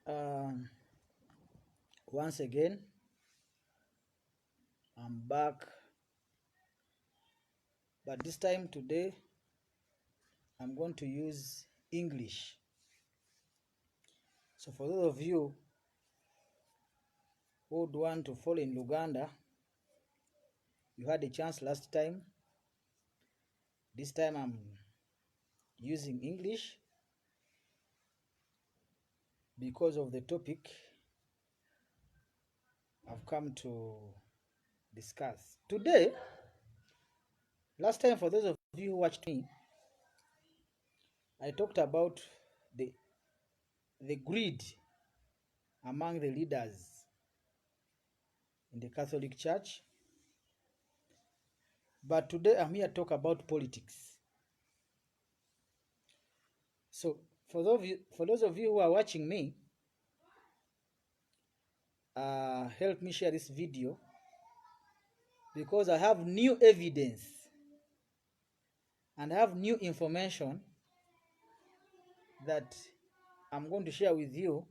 Um, Once again, I'm back, but this time today I'm going to use English. So for those of you who would want to follow in Luganda, you had a chance last time. This time I'm using English because of the topic I've come to discuss. Today, last time for those of you who watched me, I talked about the greed among the leaders in the Catholic Church. But today I'm here to talk about politics. So for those of you who are watching me, help me share this video because I have new evidence and I have new information that I'm going to share with you.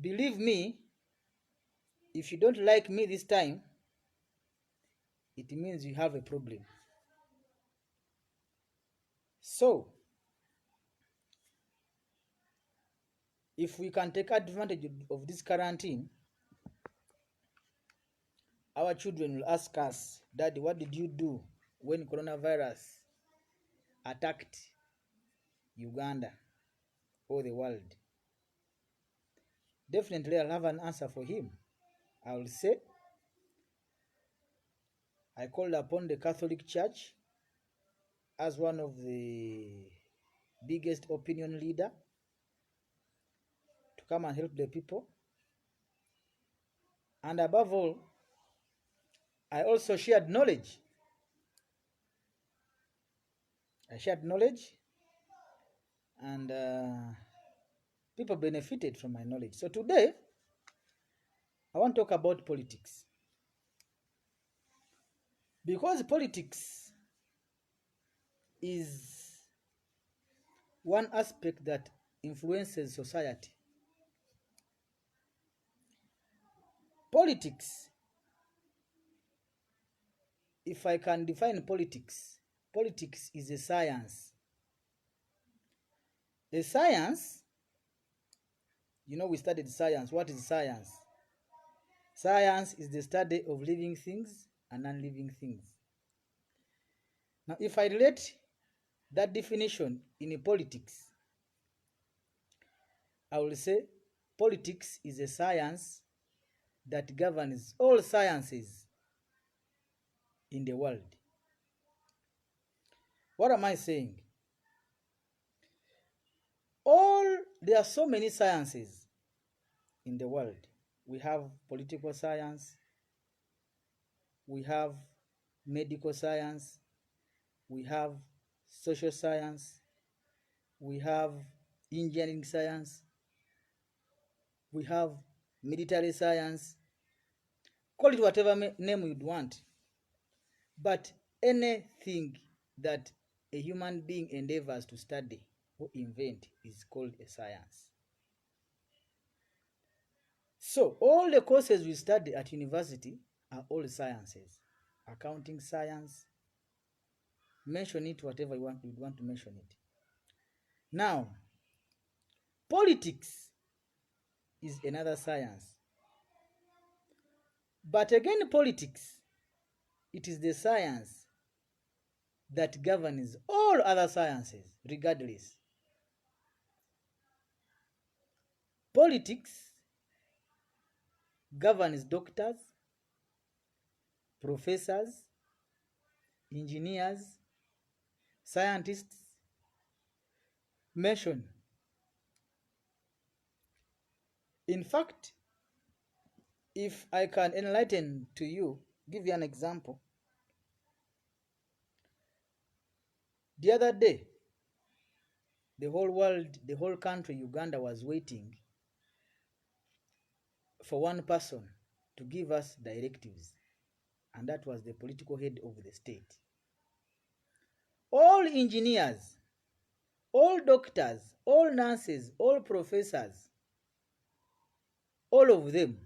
Believe me, if you don't like me this time, it means you have a problem. So, if we can take advantage of this quarantine, our children will ask us, Daddy, what did you do when coronavirus attacked Uganda or the world? Definitely I'll have an answer for him. I will say, I called upon the Catholic Church as one of the biggest opinion leader to come and help the people. And above all, I also shared knowledge. I shared knowledge and people benefited from my knowledge. So today, I want to talk about politics. Because politics is one aspect that influences society. Politics, if I can define politics, politics is a science. A science, we studied science. What is science? Science is the study of living things and non-living things. Now, if I relate that definition in politics, I will say politics is a science that governs all sciences in the world. What am I saying? There are so many sciences in the world. We have political science, we have medical science, we have social science, we have engineering science, we have military science. Call it whatever name you'd want. But anything that a human being endeavors to study or invent is called a science. So all the courses we study at university are all sciences. Accounting science, mention it whatever you want to mention it. Now, politics is another science. But again, politics, it is the science that governs all other sciences, regardless. Politics governs doctors, professors, engineers, scientists. Mention. In fact, if I can enlighten to you, give you an example. The other day, the whole world, the whole country, Uganda, was waiting for one person to give us directives, and that was the political head of the state. All engineers, all doctors, all nurses, all professors, all of them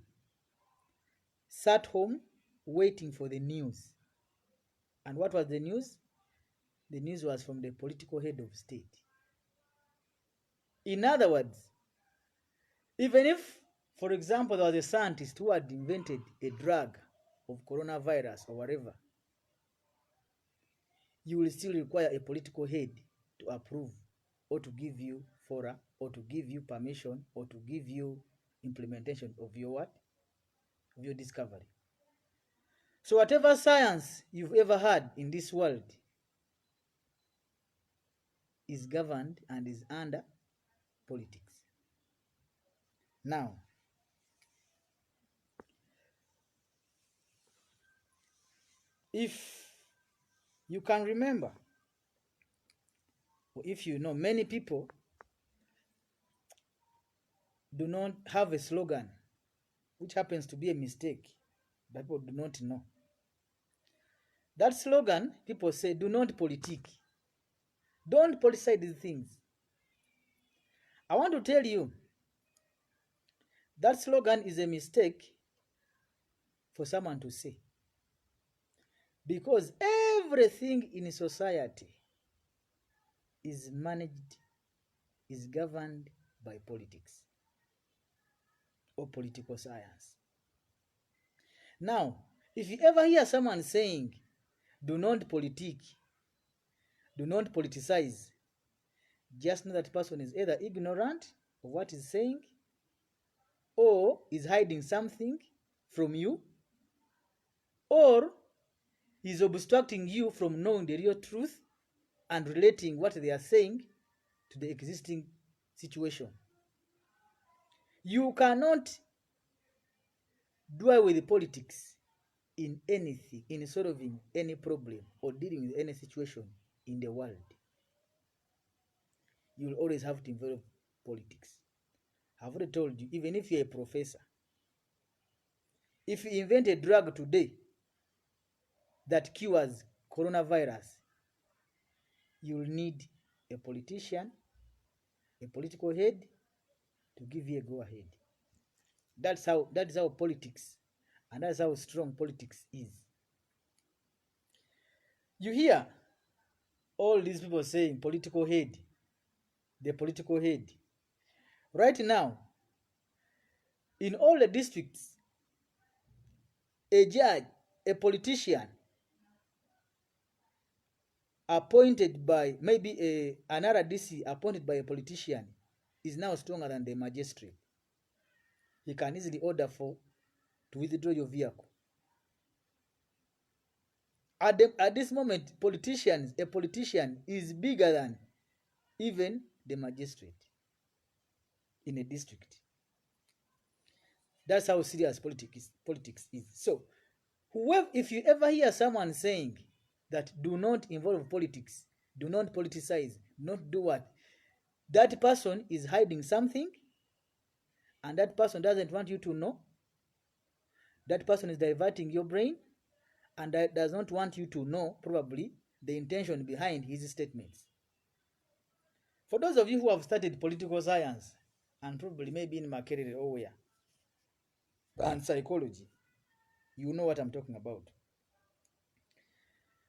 sat home waiting for the news. And what was the news? The news was from the political head of state. In other words, even if, for example, there was a scientist who had invented a drug of coronavirus or whatever, you will still require a political head to approve or to give you fora or to give you permission or to give you implementation of your what? Of your discovery. So whatever science you've ever had in this world is governed and is under politics. Now, if you can remember, or if you know, many people do not have a slogan, which happens to be a mistake, that people do not know. That slogan, people say, do not politique. Don't politicize these things. I want to tell you, that slogan is a mistake for someone to say. Because everything in society is managed, is governed by politics or political science. Now, if you ever hear someone saying, do not politique, do not politicize, just know that person is either ignorant of what he's saying or is hiding something from you, or is obstructing you from knowing the real truth and relating what they are saying to the existing situation. You cannot dwell with politics in anything, in solving any problem or dealing with any situation in the world. You will always have to involve politics. I've already told you, even if you're a professor, if you invent a drug today that cures coronavirus, you will need a politician, a political head to give you a go-ahead. That's how politics, and that's how strong politics is. You hear all these people saying political head, the political head. Right now, in all the districts, a judge, a politician appointed by maybe an RDC appointed by a politician is now stronger than the magistrate. He can easily order to withdraw your vehicle. At this moment, a politician is bigger than even the magistrate in a district. That's how serious politics is. So, if you ever hear someone saying that do not involve politics, do not politicize, not do what, that person is hiding something, and that person doesn't want you to know. That person is diverting your brain, and does not want you to know probably the intention behind his statements. For those of you who have studied political science, and probably maybe in Makerere or where, and psychology, you know what I'm talking about.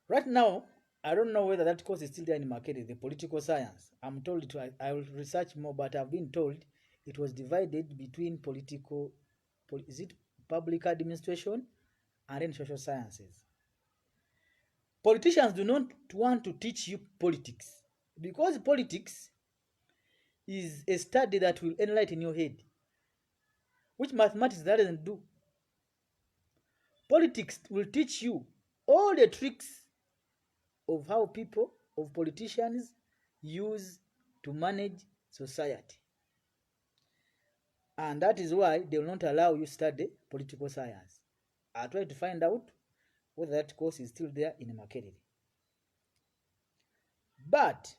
Right now, I don't know whether that course is still there in Makerere, the political science. I'm told I will research more, but I've been told it was divided between public administration and then social sciences. Politicians do not want to teach you politics, because politics is a study that will enlighten your head, which mathematics doesn't do. Politics will teach you all the tricks of how politicians use to manage society. And that is why they will not allow you to study political science. I tried to find out whether that course is still there in Makerere. But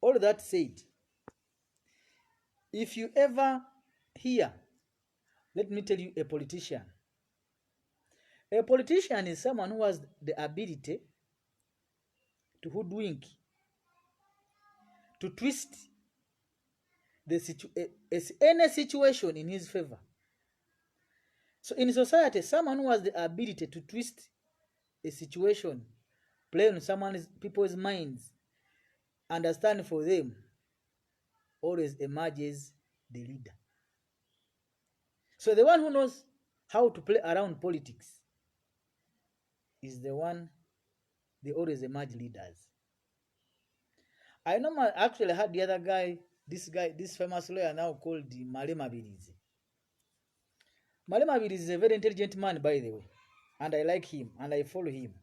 all that said, if you ever hear, let me tell you, a politician is someone who has the ability to hoodwink, to twist any situation in his favor. So in society, someone who has the ability to twist a situation, play on people's minds, understand for them, always emerges the leader. So the one who knows how to play around politics is the one they always emerge leaders. I know actually had the other guy, this famous lawyer now called Malema Bilizi. Malema Bilizi is a very intelligent man, by the way, and I like him and I follow him.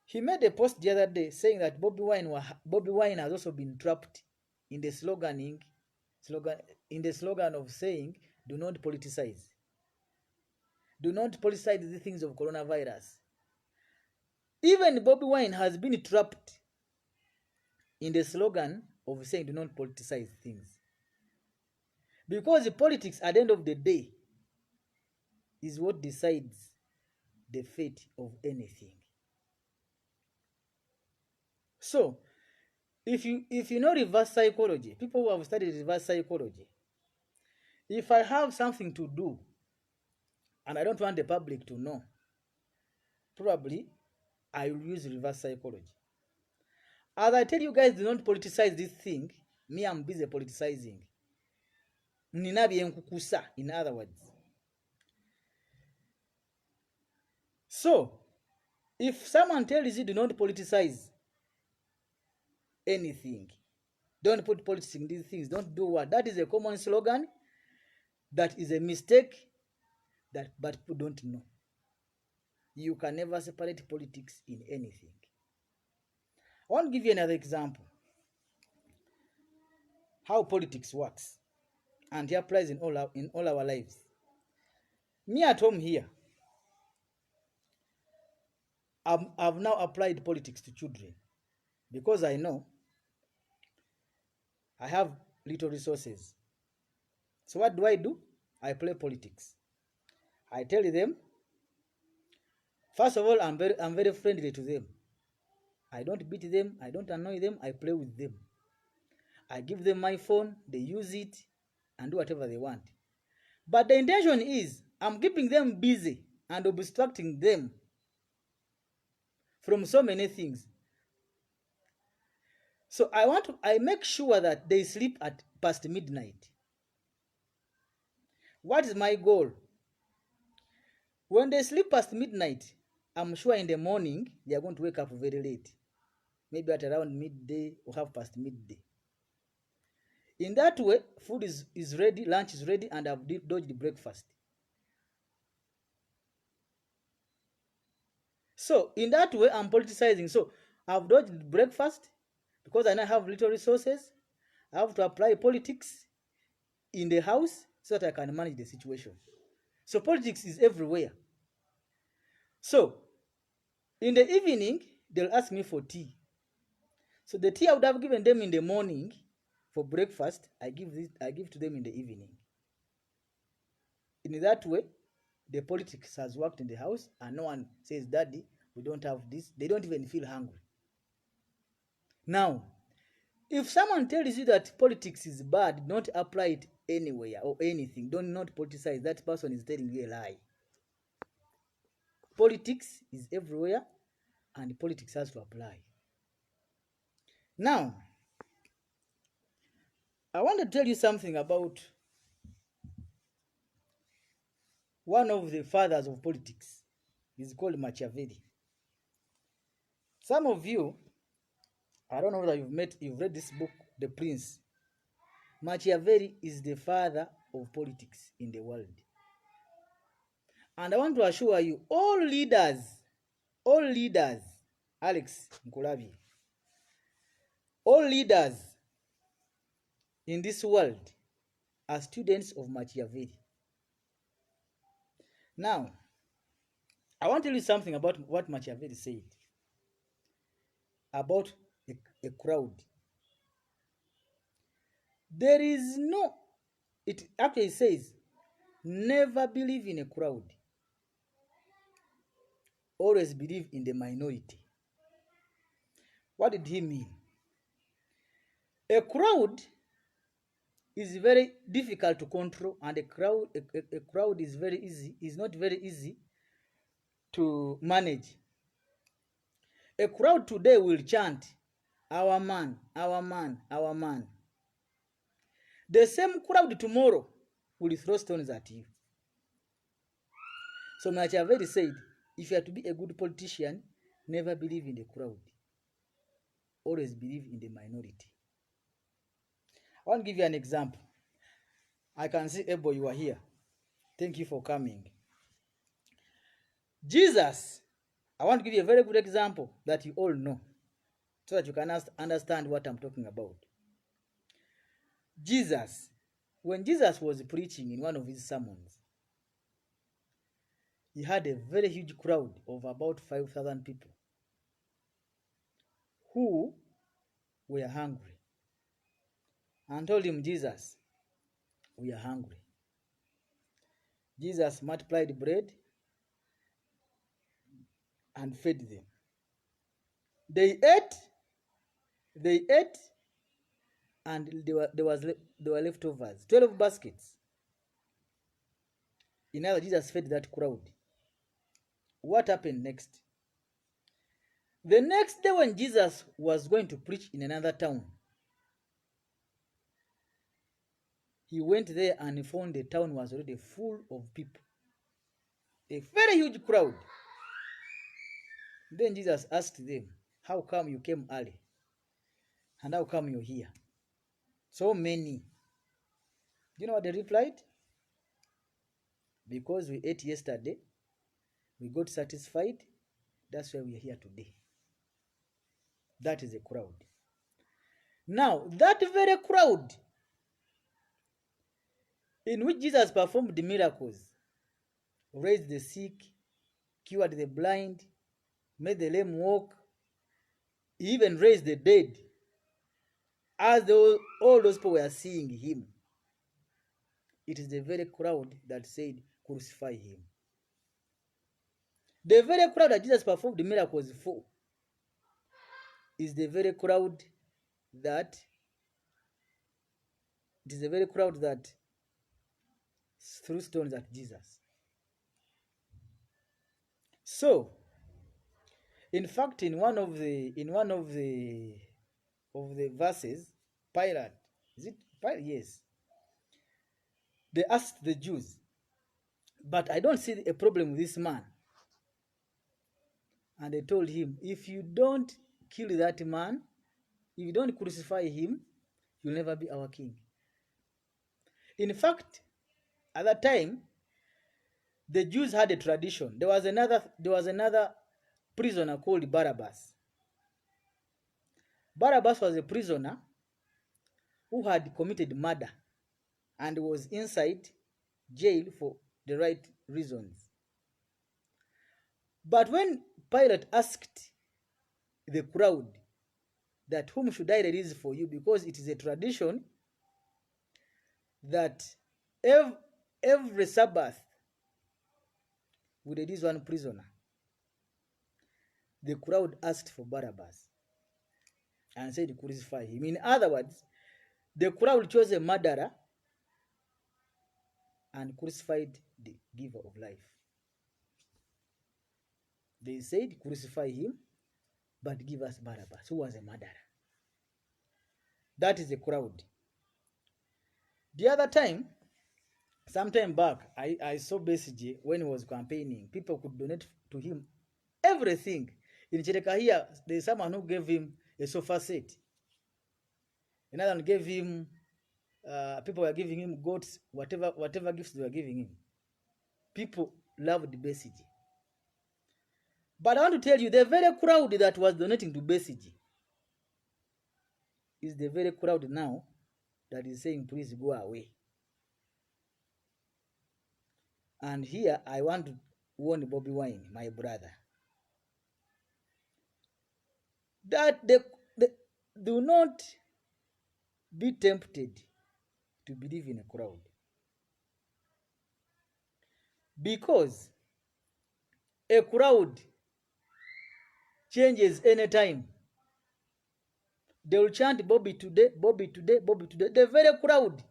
He made a post the other day saying that Bobby Wine has also been trapped in the slogan of saying, "Do not politicize. Do not politicize the things of coronavirus." Even Bobby Wine has been trapped in the slogan of saying, "Do not politicize things." Because the politics, at the end of the day, is what decides the fate of anything. So, if you know reverse psychology, people who have studied reverse psychology, if I have something to do and I don't want the public to know, probably I will use reverse psychology. As I tell you guys, do not politicize this thing, me, I'm busy politicizing. In other words. So, if someone tells you do not politicize anything, don't put politics in these things, don't do what? That is a common slogan. That is a mistake but people don't know. You can never separate politics in anything. I want to give you another example. How politics works and it applies in all our lives. Me at home here, I've now applied politics to children because I know I have little resources. So what do? I play politics. I tell them, first of all, I'm very friendly to them. I don't beat them, I don't annoy them, I play with them. I give them my phone, they use it and do whatever they want. But the intention is I'm keeping them busy and obstructing them from so many things. So I make sure that they sleep at past midnight. What is my goal? When they sleep past midnight, I'm sure in the morning they are going to wake up very late. Maybe at around midday or half past midday. In that way, food is ready, lunch is ready, and I've dodged breakfast. So in that way, I'm politicizing. So I've dodged breakfast because I now have little resources. I have to apply politics in the house so that I can manage the situation. So politics is everywhere. So in the evening, they'll ask me for tea. So the tea I would have given them in the morning for breakfast, I give to them in the evening. In that way, the politics has worked in the house and no one says, "Daddy, we don't have this." They don't even feel hungry. Now, if someone tells you that politics is bad, don't apply it anywhere or anything. Don't not politicize. That person is telling you a lie. Politics is everywhere and politics has to apply. Now, I want to tell you something about one of the fathers of politics. He's called Machiavelli. Some of you, I don't know whether you've read this book, The Prince. Machiavelli is the father of politics in the world. And I want to assure you, all leaders, Alex Nkulabi, all leaders in this world are students of Machiavelli. Now, I want to tell you something about what Machiavelli said about a crowd. There is no, it actually says, never believe in a crowd. Always believe in the minority. What did he mean? A crowd is very difficult to control, and a crowd is not very easy to manage. A crowd today will chant, "Our man, our man, our man." The same crowd tomorrow will throw stones at you. So Machiavelli said, if you are to be a good politician, never believe in the crowd. Always believe in the minority. I want to give you an example. I can see, Ebo, you are here. Thank you for coming. Jesus, I want to give you a very good example that you all know, so that you can understand what I'm talking about. Jesus, when Jesus was preaching in one of his sermons, he had a very huge crowd of about 5,000 people who were hungry, and told him, Jesus, we are hungry. Jesus multiplied bread and fed them. They ate, and there were leftovers, 12 baskets. In other, Jesus fed that crowd. What happened next? The next day, when Jesus was going to preach in another town, he went there and he found the town was already full of people. A very huge crowd. Then Jesus asked them, how come you came early? And how come you're here? So many. Do you know what they replied? Because we ate yesterday, we got satisfied, that's why we are here today. That is a crowd. Now, that very crowd in which Jesus performed the miracles, raised the sick, cured the blind, made the lame walk, he even raised the dead, as all those people were seeing him. It is the very crowd that said, crucify him. The very crowd that Jesus performed the miracles for is the very crowd that threw stones at Jesus. So, in fact, in one of the verses, Pilate, is it Pilate? Yes. They asked the Jews, but I don't see a problem with this man. And they told him, if you don't kill that man, if you don't crucify him, you'll never be our king. In fact, at that time, the Jews had a tradition. There was another prisoner called Barabbas. Barabbas was a prisoner who had committed murder and was inside jail for the right reasons. But when Pilate asked the crowd that whom should I release for you, because it is a tradition that every Sabbath we release one prisoner, the crowd asked for Barabbas and said, crucify him. In other words, the crowd chose a murderer and crucified the giver of life. They said, crucify him, but give us Barabbas, who was a murderer. That is the crowd. The other time, sometime back, I saw Besigye when he was campaigning. People could donate to him everything. In Cherekahia, there's someone who gave him a sofa set. Another one gave him, people were giving him goats, whatever gifts they were giving him. People loved Besigye. But I want to tell you, the very crowd that was donating to Besigye is the very crowd now that is saying, please go away. And here I want to warn Bobby Wine, my brother, that do not be tempted to believe in a crowd. Because a crowd changes anytime. They will chant Bobby today, Bobby today, Bobby today. The very crowd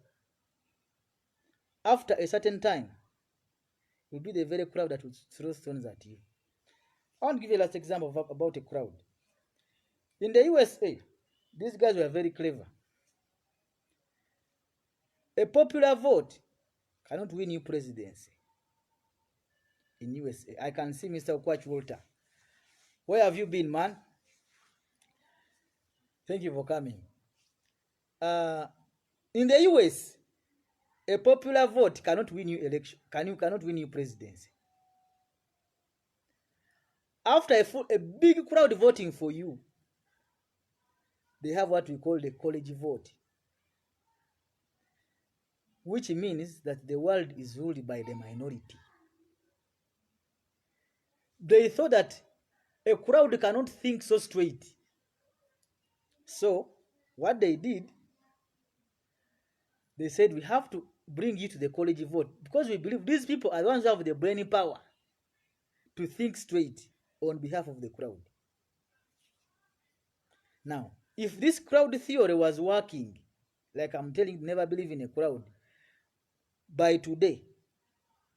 after a certain time, it will be the very crowd that will throw stones at you. I want to give you a last example about a crowd. In the USA, these guys were very clever. A popular vote cannot win you presidency in USA. I can see Mr. Okwach Walter. Where have you been, man? Thank you for coming. In the US, a popular vote cannot win you election. Cannot win you presidency. After a big crowd voting for you, they have what we call the college vote, which means that the world is ruled by the minority. They thought that a crowd cannot think so straight. So, what they did, they said, we have to bring you to the college vote because we believe these people are the ones who have the brain power to think straight on behalf of the crowd. Now, if this crowd theory was working, like I'm telling you, never believe in a crowd, by today,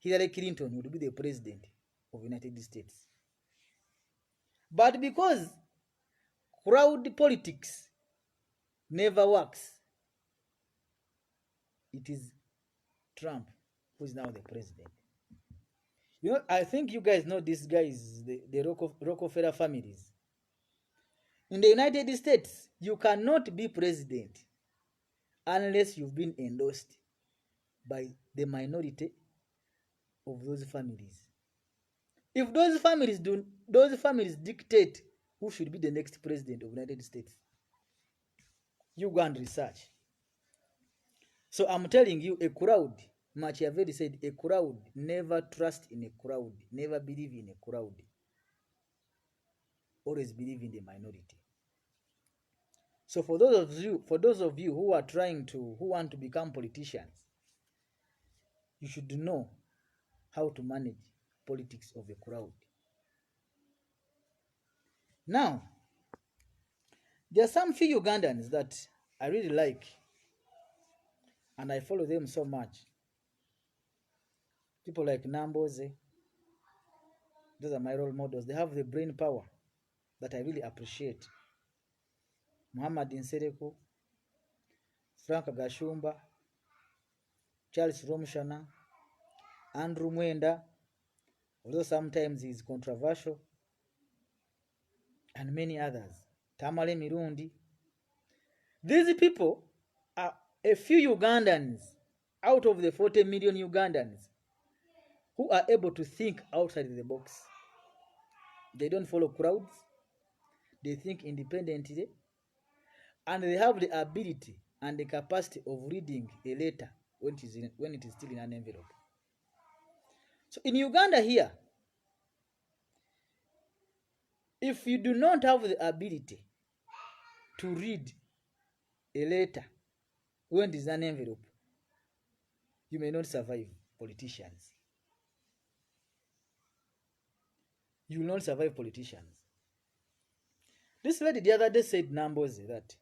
Hillary Clinton would be the president of the United States. But because crowd politics never works, it is Trump who is now the president. You know, I think you guys know these guys, the Rockefeller families. In the United States, you cannot be president unless you've been endorsed by the minority of those families. If those families dictate who should be the next president of the United States, you go and research. So I'm telling you, a crowd, Machiavelli said, a crowd, never trust in a crowd, never believe in a crowd. Always believe in the minority. So for those of you who want to become politicians, you should know how to manage politics of a crowd. Now, there are some few Ugandans that I really like, and I follow them so much. People like Namboze, those are my role models. They have the brain power that I really appreciate. Muhammad Nsereko, Frank Gashumba, Charles Romshana, Andrew Mwenda, although sometimes he's controversial, and many others. Tamale Mirundi. These people are a few Ugandans out of the 40 million Ugandans who are able to think outside the box. They don't follow crowds. They think independently. And they have the ability and the capacity of reading a letter when it is still in an envelope. So in Uganda here, if you do not have the ability to read a letter when it is an envelope, you may not survive politicians. You will not survive politicians. This lady the other day said, Nambozi, that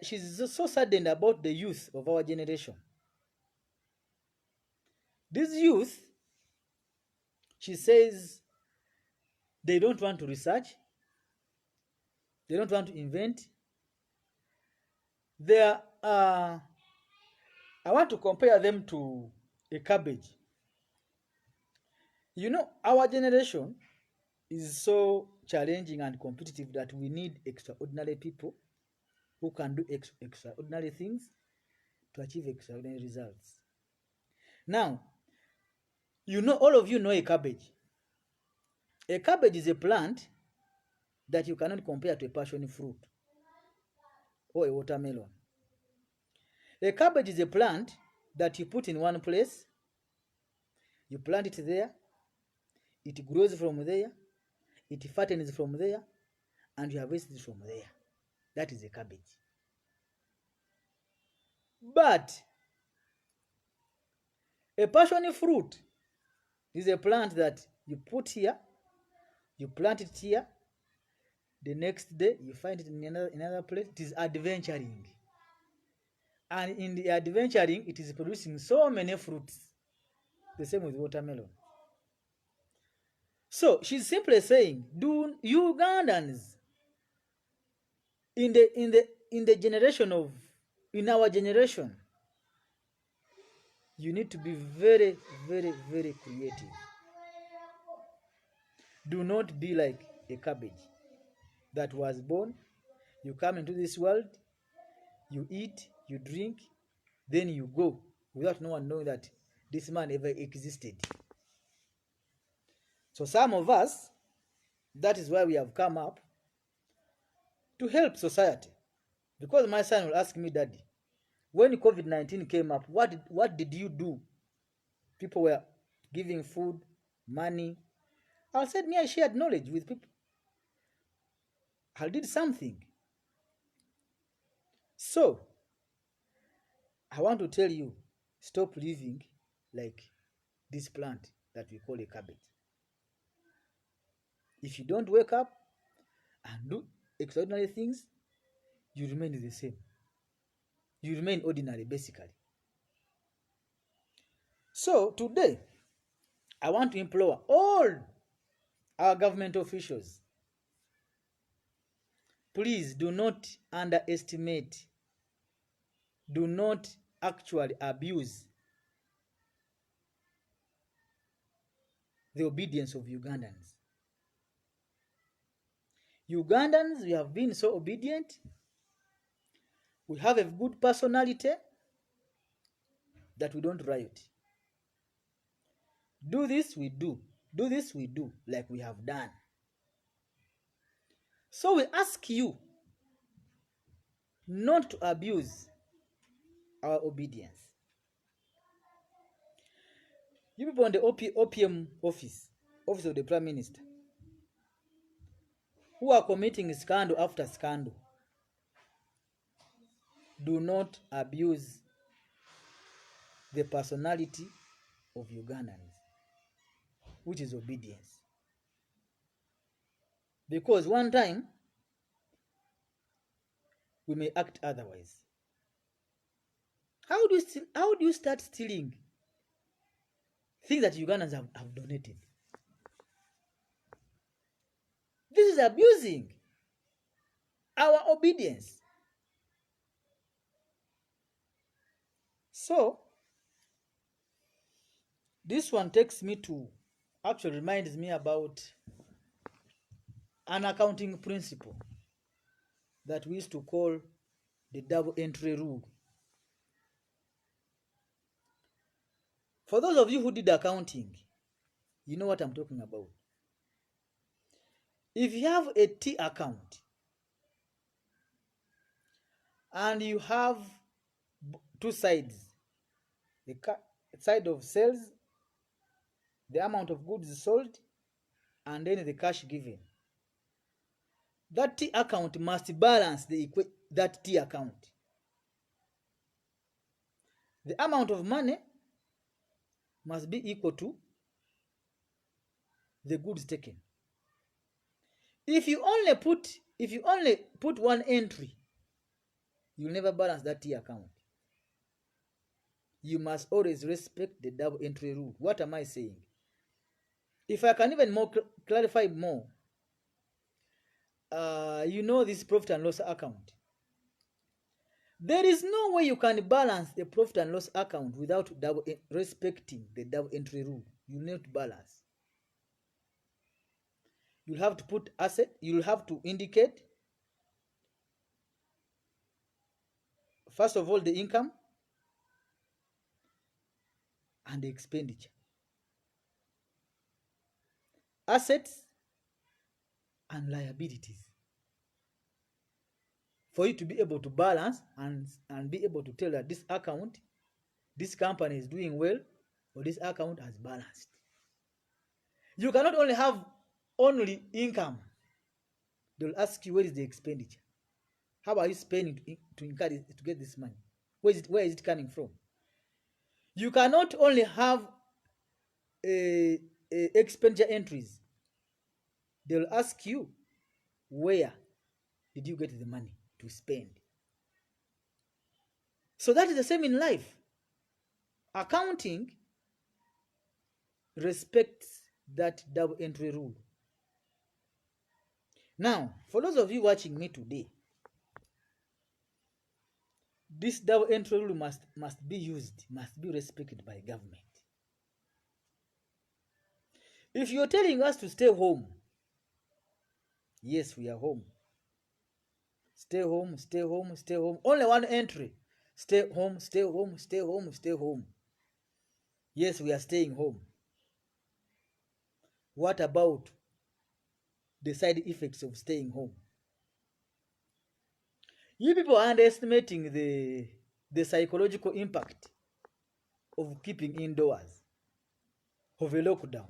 she's so saddened about the youth of our generation. This youth, she says, they don't want to research. They don't want to invent. I want to compare them to a cabbage. You know, our generation is so challenging and competitive that we need extraordinary people who can do extraordinary things to achieve extraordinary results. Now, all of you know a cabbage. A cabbage is a plant that you cannot compare to a passion fruit or a watermelon. A cabbage is a plant that you put in one place, you plant it there, it grows from there, it fattens from there, and you harvest it from there. That is a cabbage. But a passion fruit is a plant that you put here, you plant it here, the next day you find it in another place. It is adventuring. And in the adventuring, it is producing so many fruits. The same with watermelon. So she's simply saying, do Ugandans in the generation of in our generation, you need to be very, very, very creative. Do not be like a cabbage that was born. You come into this world, you eat, you drink, then you go without no one knowing that this man ever existed. So some of us, that is why we have come up to help society. Because my son will ask me, Daddy, when COVID-19 came up, what did you do? People were giving food, money. I said, me, I shared knowledge with people. I did something. So, I want to tell you, stop living like this plant that we call a cabbage. If you don't wake up and do extraordinary things, you remain the same. You remain ordinary, basically. So, today, I want to implore all our government officials, please do not underestimate, do not actually abuse the obedience of Ugandans. Ugandans, we have been so obedient. We have a good personality that we don't riot. Do this, we do. Do this, we do, like we have done. So we ask you not to abuse our obedience. You people on the OPM office of the Prime Minister, who are committing scandal after scandal, do not abuse the personality of Ugandans, which is obedience. Because one time, we may act otherwise. How do you start stealing things that Ugandans have donated? This is abusing our obedience. So, this one takes me to, actually reminds me about an accounting principle that we used to call the double entry rule. For those of you who did accounting, you know what I'm talking about. If you have a T account and you have two sides, the side of sales, the amount of goods sold, and then the cash given, that T account must balance that T account. The amount of money must be equal to the goods taken. If you only put one entry, you'll never balance that T account. You must always respect the double entry rule. What am I saying? If I can even clarify more, you know this profit and loss account. There is no way you can balance the profit and loss account without respecting the double entry rule. You need to balance. You'll have to put asset, you'll have to indicate, first of all, the income and the expenditure. Assets and liabilities. For you to be able to balance and be able to tell that this account, this company is doing well, or this account has balanced. You cannot only have only income. They'll ask you, where is the expenditure? How are you spending to get this money? Where is it coming from? You cannot only have expenditure entries. They'll ask you, where did you get the money to spend? So that is the same in life. Accounting respects that double entry rule. Now, for those of you watching me today, this double entry rule must be used, must be respected by government. If you're telling us to stay home, yes, we are home. Stay home, stay home, stay home. Only one entry. Stay home, stay home, stay home, stay home. Yes, we are staying home. What about the side effects of staying home? You people are underestimating the psychological impact of keeping indoors, of a lockdown.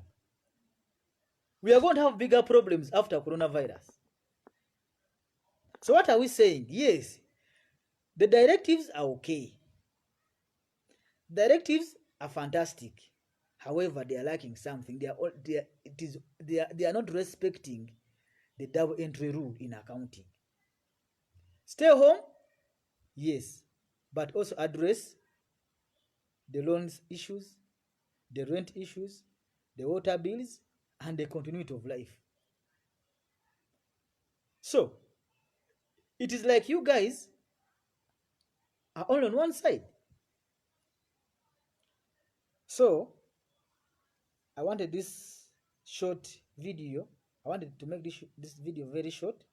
We are going to have bigger problems after coronavirus. So what are we saying? Yes, the directives are okay. Directives are fantastic. However, they are lacking something. They are not respecting the double entry rule in accounting. Stay home, yes, but also address the loans issues, the rent issues, the water bills, and the continuity of life. So, it is like you guys are all on one side. So, I wanted this short video. I wanted to make this video very short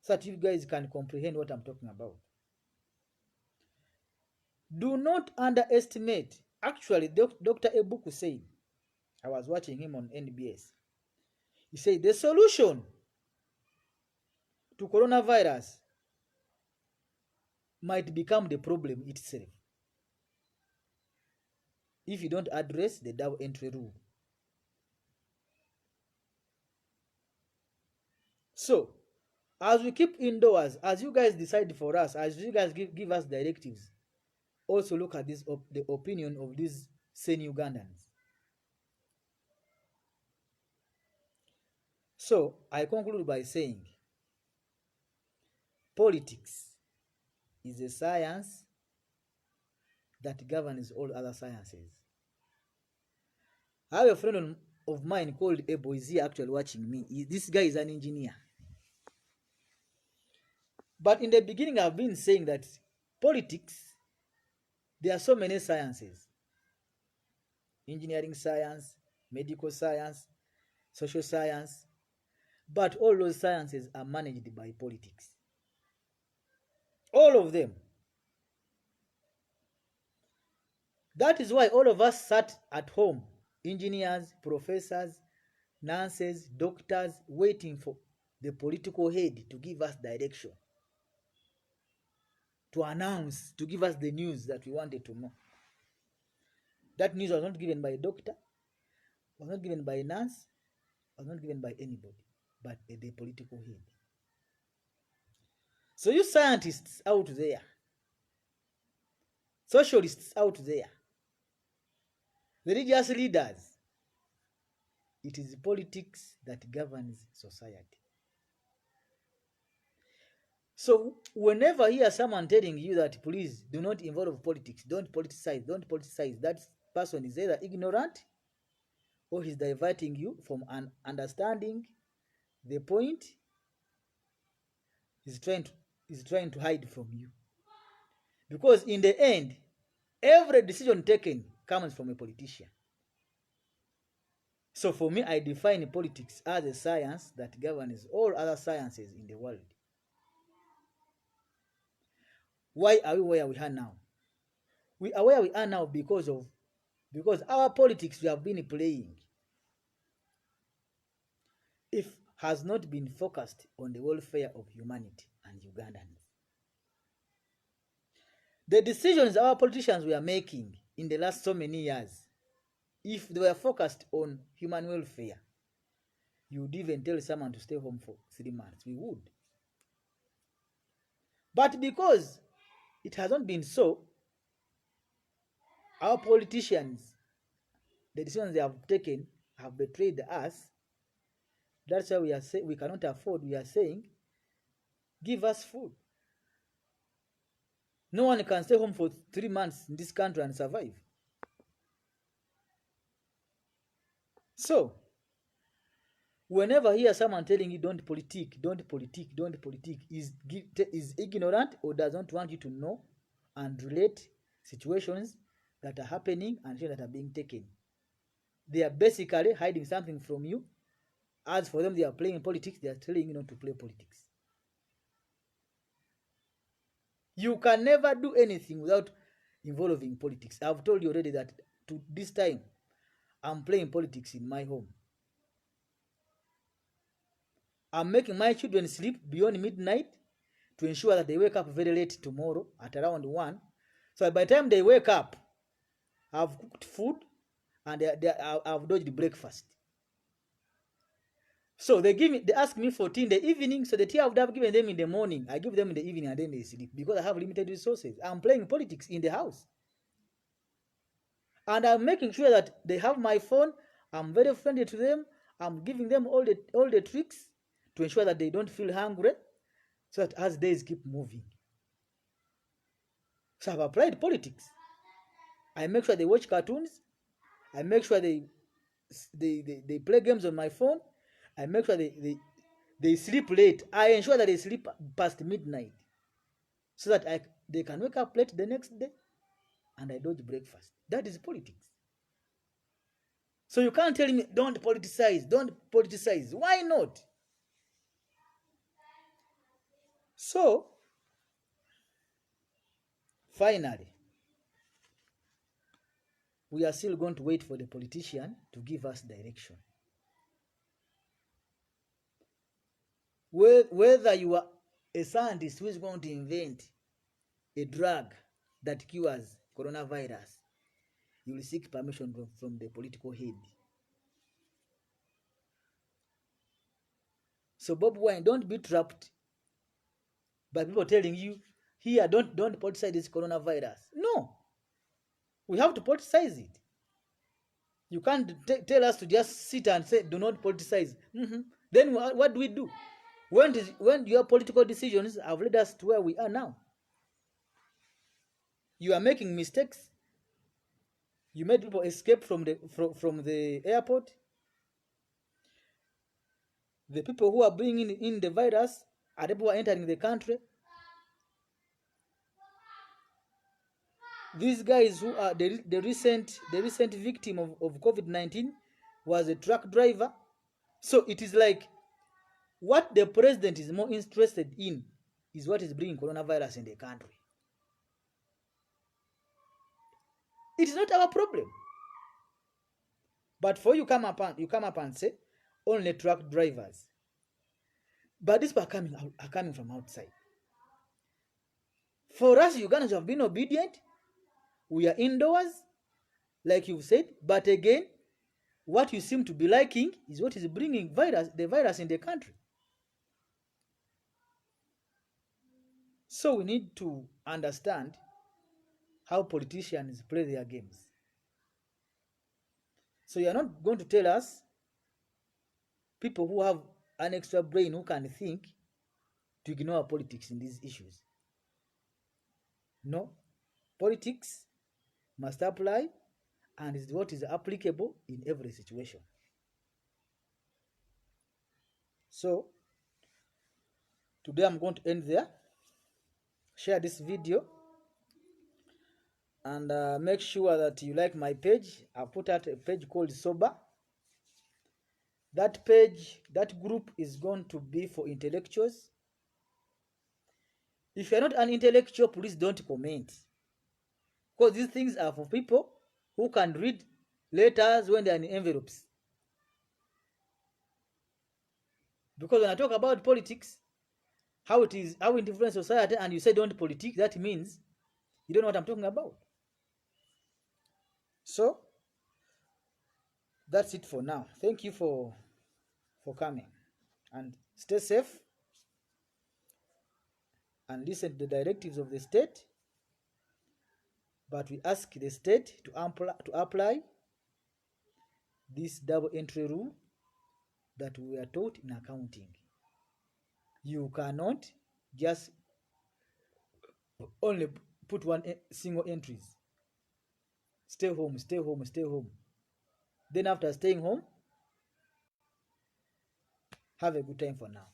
so that you guys can comprehend what I'm talking about. Do not underestimate. Actually, Dr. Ebuku said, I was watching him on NBS. He said the solution to coronavirus might become the problem itself if you don't address the double entry rule. So, as we keep indoors, as you guys decide for us, as you guys give us directives, also look at this the opinion of these sane Ugandans. So, I conclude by saying politics is a science that governs all other sciences. I have a friend of mine called Ebo. Is he actually watching me? This guy is an engineer. But in the beginning, I've been saying that politics, there are so many sciences. Engineering science, medical science, social science. But all those sciences are managed by politics. All of them. That is why all of us sat at home, engineers, professors, nurses, doctors, waiting for the political head to give us direction, to announce, to give us the news that we wanted to know. That news was not given by a doctor, was not given by a nurse, was not given by anybody, but the political head. So you scientists out there, socialists out there, religious leaders, it is politics that governs society. So whenever you hear someone telling you that please do not involve politics, don't politicize, that person is either ignorant or he's diverting you from understanding the point he's trying to hide from you. Because in the end, every decision taken comes from a politician. So for me, I define politics as a science that governs all other sciences in the world. Why are we where we are now? We are where we are now because our politics we have been playing, if has not been focused on the welfare of humanity and Ugandans. The decisions our politicians were making in the last so many years, if they were focused on human welfare, you would even tell someone to stay home for 3 months. We would. But because it has not been so, our politicians, the decisions they have taken have betrayed us. That's why we are saying we cannot afford. We are saying, give us food. No one can stay home for 3 months in this country and survive. So, whenever I hear someone telling you don't politic, is ignorant or does not want you to know and relate situations that are happening and that are being taken. They are basically hiding something from you. As for them, they are playing politics. They are telling you not to play politics. You can never do anything without involving politics. I've told you already that to this time, I'm playing politics in my home. I'm making my children sleep beyond midnight to ensure that they wake up very late tomorrow at around 1. So by the time they wake up, I've cooked food and I've dodged breakfast. So they ask me for tea in the evening, so the tea I would have given them in the morning, I give them in the evening and then they sleep because I have limited resources. I'm playing politics in the house. And I'm making sure that they have my phone. I'm very friendly to them. I'm giving them all the tricks to ensure that they don't feel hungry, so that as days keep moving. So I've applied politics. I make sure they watch cartoons. I make sure they play games on my phone. I make sure they sleep late. I ensure that they sleep past midnight so that they can wake up late the next day and I dodge breakfast. That is politics. So you can't tell me don't politicize, don't politicize. Why not? So, finally, we are still going to wait for the politician to give us direction. Whether you are a scientist who is going to invent a drug that cures coronavirus, you will seek permission from the political head. So Bob Wine, don't be trapped by people telling you, here, don't politicize this coronavirus. No. We have to politicize it. You can't tell us to just sit and say, do not politicize. Then what do we do? When your political decisions have led us to where we are now? You are making mistakes. You made people escape from the airport. The people who are bringing in the virus are the people who are entering the country. These guys who are the recent victim of COVID-19 was a truck driver. So it is like what the president is more interested in is what is bringing coronavirus in the country. It is not our problem. But for you come up and say only truck drivers. But these people are coming from outside. For us, Ugandans have been obedient. We are indoors, like you've said. But again, what you seem to be liking is what is bringing the virus in the country. So we need to understand how politicians play their games. So you are not going to tell us, people who have an extra brain who can think, to ignore politics in these issues. No. Politics must apply and is what is applicable in every situation. So, today I'm going to end there. Share this video and make sure that you like my page. I put out a page called Sober. That page, that group is going to be for intellectuals. If you're not an intellectual, please don't comment. Because these things are for people who can read letters when they're in envelopes. Because when I talk about politics, how it influences society, and you say don't politics, that means you don't know what I'm talking about. So, that's it for now. Thank you for coming. And stay safe. And listen to the directives of the state. But we ask the state to apply this double entry rule that we are taught in accounting. You cannot just only put one single entries. Stay home, stay home, stay home. Then after staying home, have a good time for now.